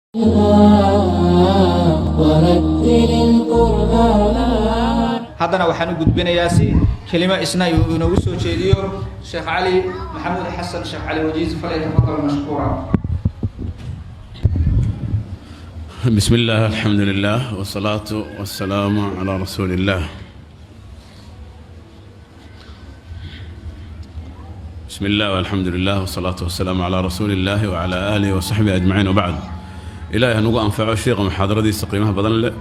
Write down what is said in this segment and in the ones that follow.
haddana waxaan u gudbinayaa si kelimo isna uu inoogu soo jeediyo Sheekh Cali Maxamuud Xasan Sheekh Cali Wajiis falyatafadal mashkuura. بسم الله الحمد لله والصلاة والسلام على رسول الله. بسم الله والحمد لله والصلاة والسلام على رسول الله وعلى آله وصحبه أجمعين وبعد. إلهي نقول أنفع الشيخ محاضرة دي استقيمها بدن له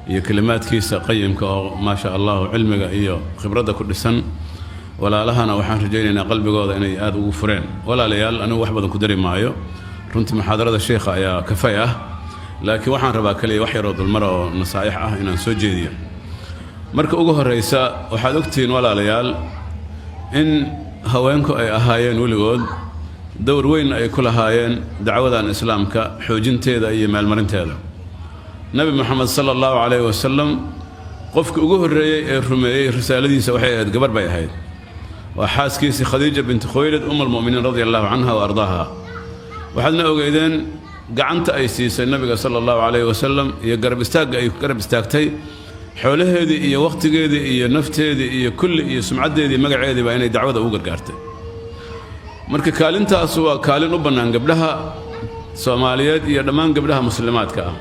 هي كلمات كيسة قيمك ما شاء الله علمك هي خبرتك كل سنة ولا لها أنا وحان رجينا قلبي قوض إني آد وفرين ولا ليال أنا وحبا كدري معايو رنت محاضرة الشيخ يا كفاية لكن وحان ربا كلي وحي رد المرأة نصائح إن سوجيدية مركا أقوه الرئيسة وحادوكتين ولا ليال إن هوينكو أي أهايين ولقود دور وين أي كل هايين دعوة عن إسلام كحوجين تيدا أي مالمرين تيدا نبي محمد صلى الله عليه وسلم قفك أقوه الرمي رسالة دي سوحيها قبر بيهايد وحاس كيسي خديجة بنت خويلد أم المؤمنين رضي الله عنها وأرضاها وحدنا أقيدين قعنت أي سيسي النبي صلى الله عليه وسلم يقرب استاق أي قرب استاقتي حوله هذه إيه وقت هذه إيه نفت هذه إيه كل إيه سمعة هذه مقع هذه بأين دعوة أوقر قارته مركا كالنتا سوا كالن وبنان قبلها صوماليات إيه دمان قبلها مسلمات كا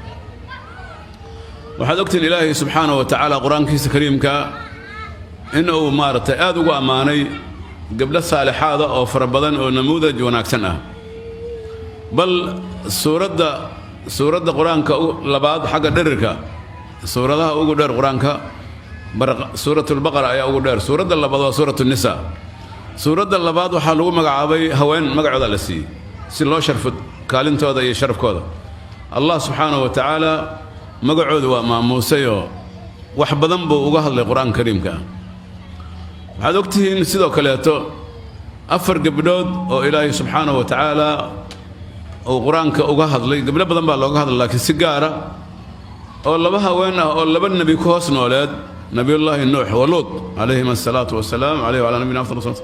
وحدوقت الإلهي سبحانه وتعالى قرآن كيس كريم كا إنه مارت آذوا أماني قبل الصالحات أو فربضان أو نموذج وناكسنه بل سورة قرآن كلباد حق دركا سورة أوجو در قرآن كا سورة البقرة أي أوجو در سورة اللباد وسورة النساء سورة اللباد وحلو مقعبي هوين مقعد على سي سلو شرف كالين تودا يشرف كودا الله سبحانه وتعالى مقعد وما موسيو وحبذن بو وجهل القرآن الكريم كا هذا وقتين سيدو كلياتو أفرق بدود أو إلهي سبحانه وتعالى أو قرآن كأوجهد لي قبل بدن بالأوجهد لكن سجارة أو لبها وين أو لبن نبي كوس نولد نبي الله النوح ولوط عليهم الصلاة والسلام عليه وعلى نبينا أفضل الصلاة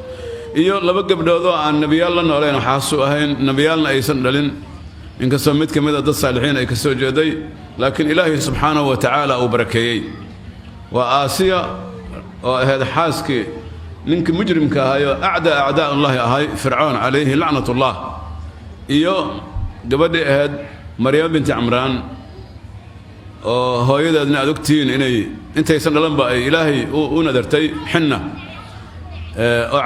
إيو لبقى بدودو عن نبي الله نولين وحاسوا أهين نبي الله أيسن دلين إنك سميت كمية ضد الصالحين أي كسوجدي لكن إلهي سبحانه وتعالى أبركي وآسيا وهذا حاسكي منك مجرم كهاي أعداء الله هاي فرعون عليه لعنة الله إيو قبل أهد مريم بنت عمران هو يدنا دكتين إني أنت يسند لنبا إلهي وندرتي حنة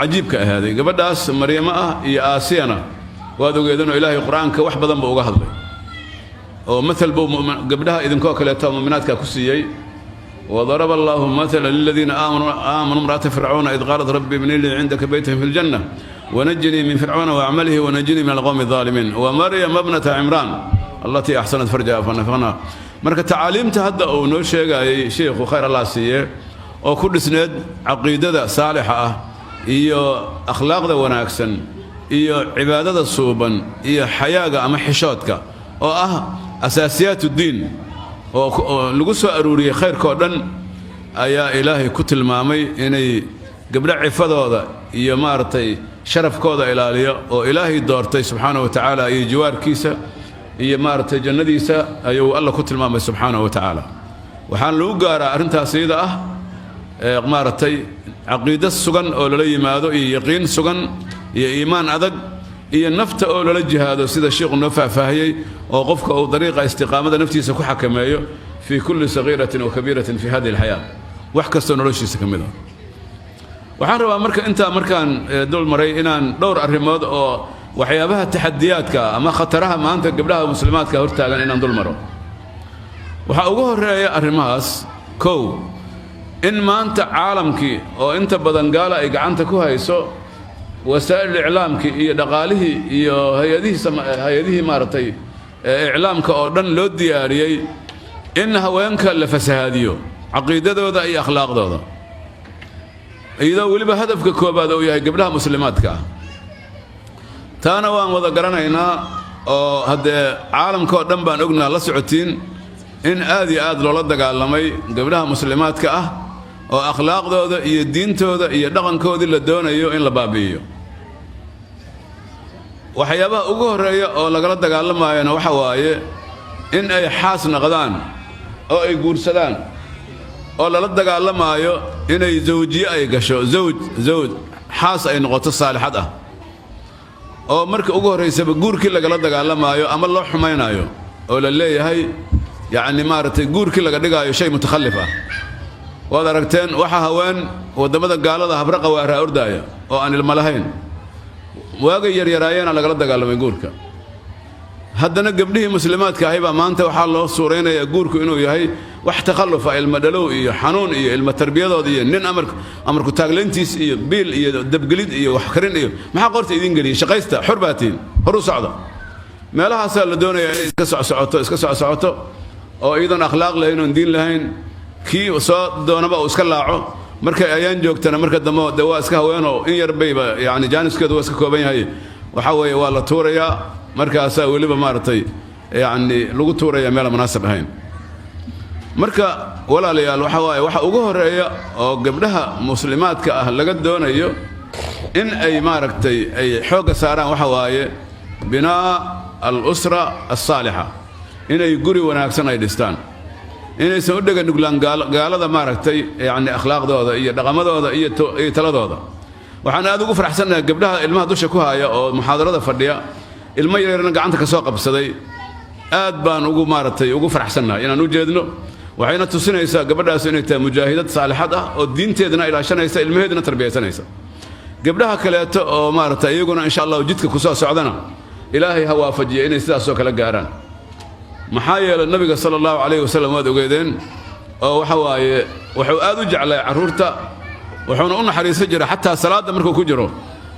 عجيب كهذه قبل داس مريم يا آسيانا وهذا يدنا إلهي القرآن كوحبة ذنب وجهد لي ومثل قبلها إذا كوكلتها مؤمنات ككسيي وضرب الله مثلا للذين آمنوا امرأة فرعون إذ قالت ربي ابن لي عندك بيتا في الجنة ونجني من فرعون وعمله ونجني من القوم الظالمين ومريم ابنة عمران التي أحسنت فرجها فنفخنا مركة تعاليم تهدأ ونوشيغ أي شيخ وخير الله سيه وكل سند عقيدة صالحة إيو أخلاق ذا وناكسن إيو عبادة الصوبا إيو حياة أما حشوتك أساسيات الدين ولقصة أروري خير كودن أيا إلهي كتل مامي إني قبل عفظ هذا يمارتي شرف كودا إلهي وإلهي دورتي سبحانه وتعالى أي جوار كيسة يمارتي جنديسة أيو الله كتل مامي سبحانه وتعالى وحان لو قارا أرنتها سيدة مارتي عقيدة السجن أو للي ماذا يقين سجن إيمان أدق هي النفط أو للجهاد سيد الشيخ النفع فهي وقفك أو طريقة استقامة نفتي سكو حكمايو في كل صغيرة وكبيرة في هذه الحياة وحكستون رشي سكمله وحرب أمريكا أنت أمريكان دول مري إنان دور الرماد أو وحيابها التحديات كا أما خطرها ما أنت قبلها مسلمات كهرتاجن إنان دول مرو وحأوجه الرأي الرماس كو إن ما أنت عالمك أو أنت بدن قال إجعنت كوهيسو وسائل الإعلام كي دقاله هذه مارتي إعلام كأردن لو دياري إنها وينك لفساديو عقيدة ذا أي أخلاق ذا إذا ولي هدفك كوبا ذا وياي قبلها مسلمات كا تانا وان وذكرنا هنا هذا عالم كأردن بان أقولنا لسعتين إن آذي لولا دقالمي قبلها مسلمات كا وأخلاق ذا إيه الدين ذا إيه دقن كودي للدون أيو إن لبابيو وحيابها أقول رأي أو لقلت دقالما أنا وحواي in ay xaas noqdaan oo ay guursadaan oo lala dagaalamaayo inay zawjiye ay gasho zawj xaas ay noqoto saalixad ah oo marka ugu horeysaba guurkii lagala dagaalamaayo ama loo xumaynayo oo la leeyahay yacni maaragtay guurkii laga dhigaayo shay mutakhallif ah waad aragteen waxaa haween waddamada gaalada habraqa waaraa ordaaya oo aan ilmo lahayn waagay yaryaraayeena lagala dagaalamay guurka haddana gabdhihii muslimaadka ahi baa maanta waxaa loo suuraynayaa guurku inuu yahay wax takhallufa ilmo dhalow iyo xanuun iyo ilmo tarbiyadooda iyo nin amarku taaglayntiis iyo biil iyo dabgelid iyo wax karin iyo maxaa qorta idiin geliyay shaqaysta xor baatiin hor u socda meelahaasaa la doonayaa inay iska socsocoto oo iyadoon akhlaaq lahayn oon diin lahayn kii soo doonaba uu iska laaco markay ayaan joogtana marka dambe de waa iska haweenoo in yar bayba yani jaaniskeedu waa iska kooban yahay waxaa weeye waa la tuurayaa markaasaa weliba maaragtay yani lagu tuurayaa meel munaasab ahayn marka walaalayaal waxaa waaye waxa ugu horeeya oo gabdhaha muslimaadka ah laga doonayo in ay maaragtay ay xoogga saaraan waxa waaye binaa al-usra as-saalixa inay guri wanaagsan ay dhistaan inaysan u dhega nuglaan gaalada maaragtay yani akhlaaqdooda iyo dhaqamadooda iyo taladooda waxaan aad ugu faraxsanahay gabdhaha ilmaha dusha ku haya oo muxaadarada fadhiya ilmo yaryarna gacanta ka soo qabsaday aad baan ugu maaragtay ugu faraxsanahay inaan u jeedno waxayna tusinaysaa gabadhaas inay tahay mujaahidad saalixad ah oo diinteedana ilaashanaysa ilmaheedana tarbiyaysanaysa gabdhaha kaleeto oo maaragtay iyaguna insha allahu jidka ku soo socdana ilaahay ha waafajiya inay sidaasoo kale gaaraan maxaa yeelay nabiga sala allahu calayhi wasallam waad ogeedeen oo waxa waaye wuxuu aad u jeclay carruurta wuxuuna u naxariisan jiray xataa salaadda markuu ku jiro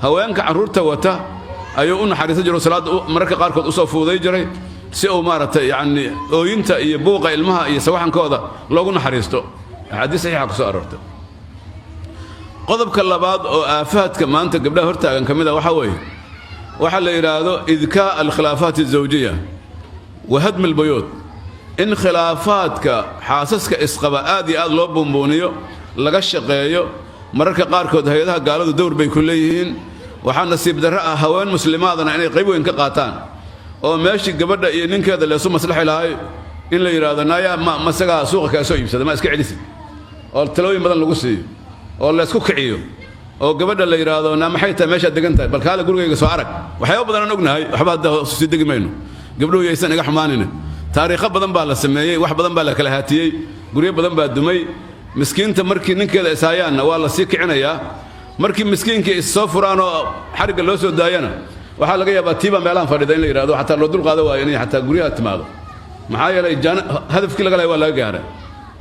haweenka carruurta wata ayuu u naxariisan jiro salaadda mararka qaarkood usoo fuuday jiray si uu maaragtay yacni ooyinta iyo buuqa ilmaha iyo sawaxankooda loogu naxariisto axaadiis saxiixa ku soo aroortay qodobka labaad oo aafaadka maanta gabdhaha hortaagan ka mid a waxaa weeye waxaa la yidhaahdo idkaa alkhilaafaat azawjiya وهدم البيوت إن خلافاتك حاسسك إسقبا آدي آد لو بونبونيو لغا شقيو مركا قاركود هيدها قالوا دور بين كليهين وحان نسيب دراء هوان مسلماتنا إني قيبوا إنك قاتان oo meeshii gabadha iyo ninkeeda la soo maslaxay lahay in la yiraahdo naaya ma saga suuqa ka soo iibsada ma iska celisid oo talooyin badan lagu siiyo oo la isku kiciyo oo gabadha la yiraahdo na maxay tahay meesha degan tahay bal kaala gurigayga soo arag waxyaabo badan aan ognahay waxba hadda soo degi mayno gabdhuhu yaysan iga xumaanina taariikh badan baa la sameeyay wax badan baa la kala haatiyay guriyo badan baa dumay miskiinta markii ninkeeda isaayaana waa la sii kicinayaa markii miskiinkii is soo furaan oo xariga loo soo daayana waxaa laga yaabaa tiiba meelahan fadhida in la yiraahdo xataa loo dul qaado waa inay xataa guriyaha timaado maxaa yeelay hadafkii laga leeyahay waa laga gaaray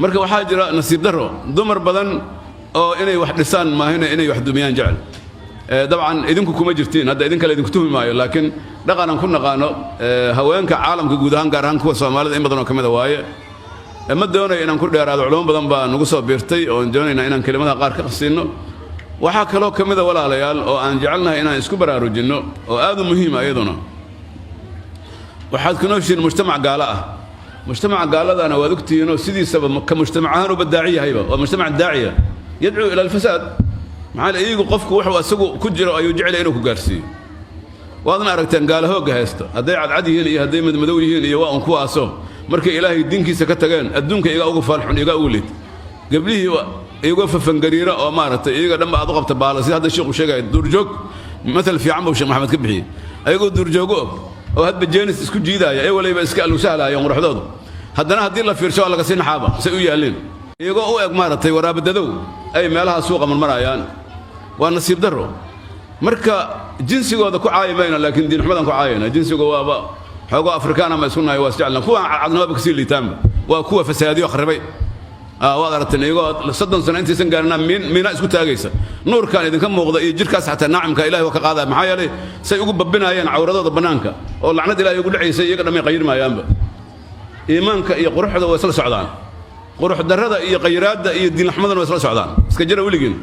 marka waxaa jira nasiib daro dumar badan oo inay wax dhisaan maahina inay wax dumiyaan jecel dabcan idinku kuma jirtiin hadda idin kale idinku tuhmi maayo laakiin dhaqanan ku naqaano haweenka caalamka guud ahaan gaar ahaan kuwa Soomaalida in badan oo kamid ah waaye ma doonayo inaan ku dheeraado culum badan baa nagu soo biirtay oo doonayna inaan kelimadaha qaar ka qasino waxaa kaloo kamid ah walaalayaal oo aan jecelnahay inaan isku baraarujino oo aad u muhiim ah iyaduna waxaad ku nooshiin mujtamac gaala ah mujtamac gaaladana waad ogtihiin oo sidiisaba ka mujtamac ahaan u badaaciyahay waa mujtamac daaciya yad'u ila al-fasad maxaa iyagu qofku wuxuu asagu ku jiro ayuu jecel inuu ku gaarsiiyo waadna aragteen gaala hooga haysta hadday cadcad yihiin iyo hadday madmadow yihiin iyo waa un kuwaasoo markay ilaahay diinkiisa ka tageen adduunka iga ugu faalxun iga ugu liid gablihii iyago fafangariira oo maaragtay iyaga dhanba aad u qabta baala sida hadda sheekhu sheegay duurjoog matal fiican buu sheekh maxamed ka bixiyey ayagoo duurjoogo oo hadba jeenis isku jiidaaya ee waliba iska alu sahlaayeen quruxdoodu haddana haddii la fiirsho laga sii naxaaba say u yaaleen iyagoo u eg maaragtay waraabadadow ay meelaha suuqa marmarayaan waa nasiib daro marka jinsigooda ku caayimayna laakiin diin xumadan ku caayina jinsigu waaba xoogo afrikaan ama isku nahay waa isjeclna kuwa cadnaba kasii liitaanba waa kuwa fasaadiyo kharibay waad aragteen iyagoo 30 sano intiisan gaarina miina isku taagaysa nuurkan idinka muuqda iyo jirkaas xataa naacimka ilaahay waa ka qaadaa maxaa yeelay say ugu babbinayeen cawradooda banaanka oo lacnad ilaahay ugu dhacaysay iyaga dhamay qayirmayaanba iimaanka iyo quruxda way isla socdaan qurux darrada iyo qayraadda iyo diin xumadan way isla socdaan iska jira weligiin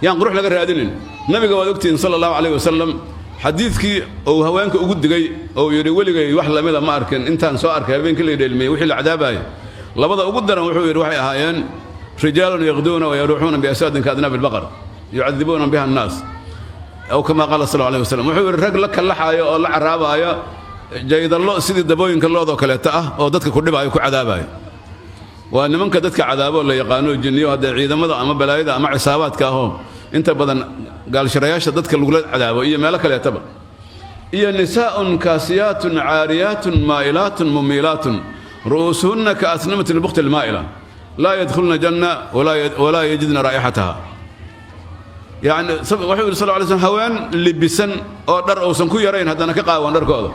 yaan qurux laga raadinin nabiga waad ogtiin sallallahu alayhi wasallam xadiidkii oo haweenka ugu digay oo yiri weligay wax lamida ma arkin intaan soo arkay habeenkii la dheelmay wixii la cadaabay labada ugu daran wuxuu yiri waxay ahaayeen rijaalun yaqduuna wa yaruuxuna bi asadin kaadnab al-baqar yu'adhibuna biha an-nas aw kama qala sallallahu alayhi wasallam wuxuu yiri rag la kalaxaayo oo la caraabayo jaydallo sidii dabooyinka loodoo kaleeta ah oo dadka ku dhibaayo ku cadaabayo waa nimanka dadka cadaabo la yaqaano jinniyo hadda ciidamada ama balaayada ama cisaabaadka ahoo inta badan gaalshirayaasha dadka lagula cadaabo iyo meelo kaleetaba iyo nisaa'un kaasiyaatun caariyaatun maa'ilaatun mumiilaatun ru'uusuhunna kaasnamati lbukhti almaa'ila laa yadkhulna janna walaa yajidna raa'ixataha يعني وحي صلى الله عليه وسلم هوان لبسن أو در أو سنكو يرين هذا أنا كقاوان در كذا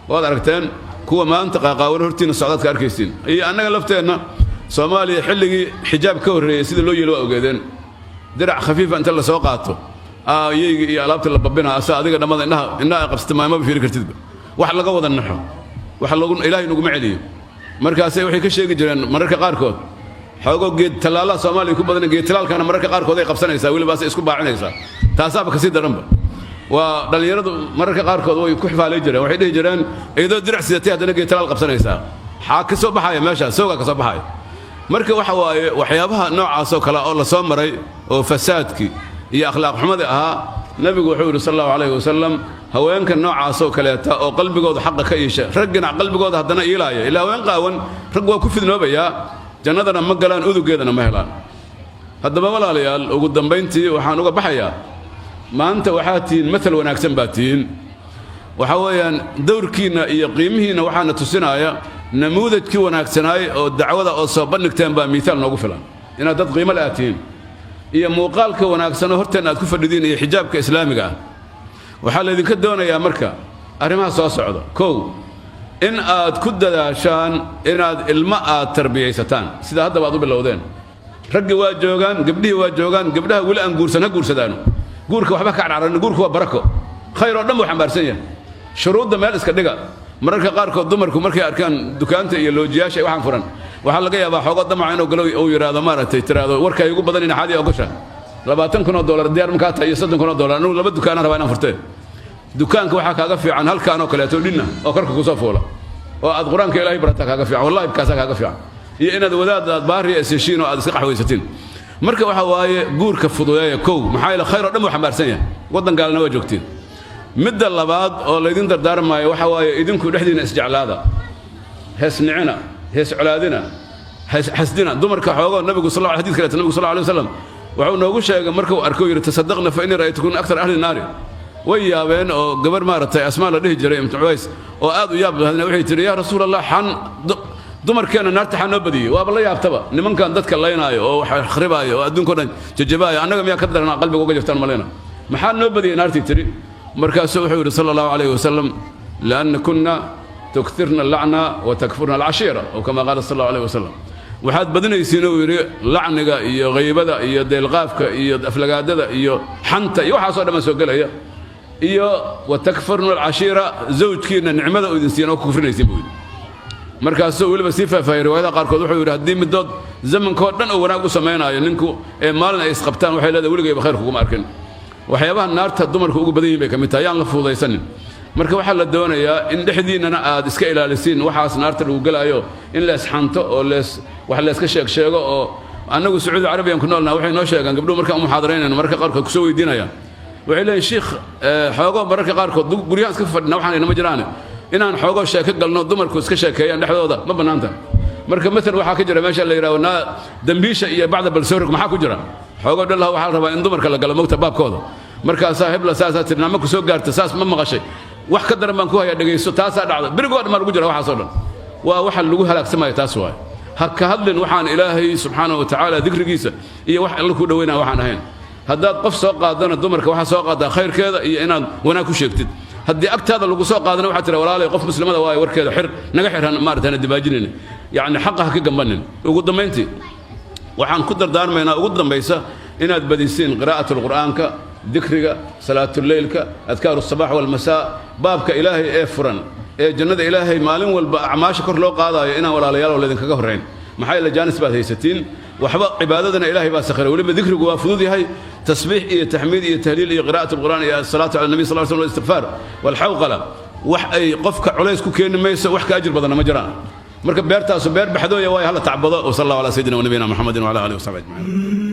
وهذا ركتين كوا ما أنت قاوان هرتين السعودات كاركيستين هي أنا لفتنا صومالي حلقي حجاب كوري سيد اللي يلو أوجدين درع خفيف أنت اللي سوقاته يجي لابت اللي ببينها أساعدك أنا ما إنها قبست ما بفير كرتيب واحد لقوا ذا النحو واحد لقوا إلهي نقوم عليه مركز وحي كل شيء جرين مركز قاركود حقوق جيد تلالا سومالي كوب بدنا جيد تلال كان مركز قاركود ذي قبسنا يسا ويل بس إسكوب باعنيسا تاساب كسيد درمبا ودل يرد مركز قاركود ويكحف على جرين وحيد جرين إذا درع سيتي هذا نجي تلال قبسنا يسا حاكسو بحايا ماشى سوق كسو بحايا مركز وحيابها نوع عصو كلا الله سومري وفسادك هي أخلاق محمد نبي وحور صلى الله عليه وسلم هو يمكن نوع عصو كلاتا أو قلب جود حق كيشة رجنا قلب جود هدنا إلهي إلا وين قاون رجوا كفد نوبيا جندنا مقلان أذو جدنا مهلان هذا ما ولا ليال وقدام بنتي وحنوق بحيا ما أنت وحاتين مثل وناكسن باتين وحويا دور كينا يقيمهنا وحنا تسنايا نموذج كي وناكسناي أو الدعوة أو صبنك تنبا مثال نوقفلا إن هذا قيمة الآتين هي موقالك وناكسنه هرتنا كفر الدين هي حجابك إسلامي وحال الذي كدونا يا مركا أرمها صعدة كو إن آد كد عشان إن آد الماء تربية ستان سيدا هذا بعضو باللودين رجع واجوجان قبله واجوجان قبلها ولا أنجورسنا جورسدانو جورك وحبك على عرن جورك وبركة خير الدم وحمارسية شروط دم هالس كدقة مركا قارك الضمرك مركا أركان دكانته يلوجيا شيء واحد فرن وحال لقيا بحوقات دم عينه وقالوا أو يرى هذا مرة ترى هذا وركا يقول بدل حادي أقشة لباتن كنا دولار ديار مكاتها يصدق كنا دولار نقول لبد دكان ربنا فرتين دكانك وحك هقفي عن هل كانوا كلاتو لنا أكرك كوسافولا وأذكرانك إلهي برتك هقفي والله بكاسك هقفي هي إن ذودات باري أسيشين وأدسق حويستين مركب وحواي جور كفضويا كو محايل خير دم وحمار سنة وضن قال نواجهتين مد اللباد أو الذين دار ما وحواي إذن كل واحد يسجع هذا هس نعنا هس علادنا حسدنا دمر كحواجا النبي صلى الله عليه وسلم النبي صلى الله عليه وسلم وعون وقول شيء مركب أركو يتصدقنا فإني رأيتكم أكثر أهل النار ويا بين أو قبر مارت أسماء لديه جريمة عويس وآذوا ياب هذا وحي تري يا رسول الله حن دمر كان النار تحن بدي والله ياب تبا لمن كان ذاتك الله يناي أو خرباي وأدون كنا تجباي أنا قم يقدر أنا قلبي وقجفت مالنا محل نبدي نار تري مركز سوحي صلى الله عليه وسلم لأن كنا تكثرنا اللعنة وتكفرنا العشيرة أو كما قال صلى الله عليه وسلم وحد بدنا يسينو يري لعنة يا غيبة يا دلغافك يا أفلقادة يا حنتا يو حصل ما سوقلها يا وتكفرنا العشيرة زوج كينا نعمة وينسينا وكفرنا يسيبون مركز سوى ولا بسيفة في رواية قاركود وحي يري هدي مدود زمن كودن أو ناقو سمينا ينكو مالنا يسقبتان وحي لا ولا جاي بخيركم أركن وحيابها النار تدمر كوجو بدين بك متيان لفوض يسنن marka waxa la doonayaa in dhexdiinana aad iska ilaalisiin waxaas naarta lagu galayo in la isxanto oo wax la iska sheego oo anagu Sacuudi Carabiyan ku noolna waxay noo sheegan gabdho marka muxaadaraynayna marka qaarkood ku soo weydiinayaan waxay leeyihiin sheekh xoogo marka qaarkood guryaha iska fadhina waxaan inama jiraan inaan xoogo sheeko galno dumarku iska sheekeeyaan dhexdooda ma banaanta marka mesela waxa ka jira meesha la yiraahdo dambiisha iyo bacda balsoork maxaa ku jira xoogo dhalaha waxa la rabaa in dumarka la galo moogta baabkooda marka saaxiib la saasaad tirnaa ma ku soo gaarto saas ma maqashay wax ka daran baan ku hayaa dhageyso taasa dhacda birigood ma lagu jira waxa soo dhan waa waxa lagu halaagsamay taas waay ha ka hadlin waxaan ilaahay subhanahu wa ta'ala dhikrigiisa iyo wax alla ku dhaweynaa waxaan ahayn haddaad qof soo qaadana dumarka waxa soo qaadaa khayrkeeda iyo inaad wanaag ku sheegtid haddii agtaada lagu soo qaadana waxa tira walaalay qof muslimada waay warkeeda xir naga xirhan maartana dibaajinina yaani xaqaha ka gambanin ugu dambeyntii waxaan ku dardaarmaynaa ugu dambaysa inaad badisiin qiraa'atul quraanka ذكرك صلاة الليل أذكار الصباح والمساء بابك إلهي فرن جنة إلهي مالين والأعمال شكر لو قاضي إنا ولا ليال ولا ذنك كهرين محايل جانس بعد هي 60 وحب عبادتنا إلهي باسخر ولما ذكرك وفضودي هاي تسبيح إيه تحميد إيه تهليل إيه قراءة القرآن إيه الصلاة على النبي صلى الله عليه وسلم والاستغفار والحوقلة أي قفك عليس كوكين ما يسوي وحك أجر بدنا مجران مركب بيرتا سبير بحدوية واي هلا تعبضه وصلى الله على سيدنا ونبينا محمد وعلى آله وصحبه أجمعين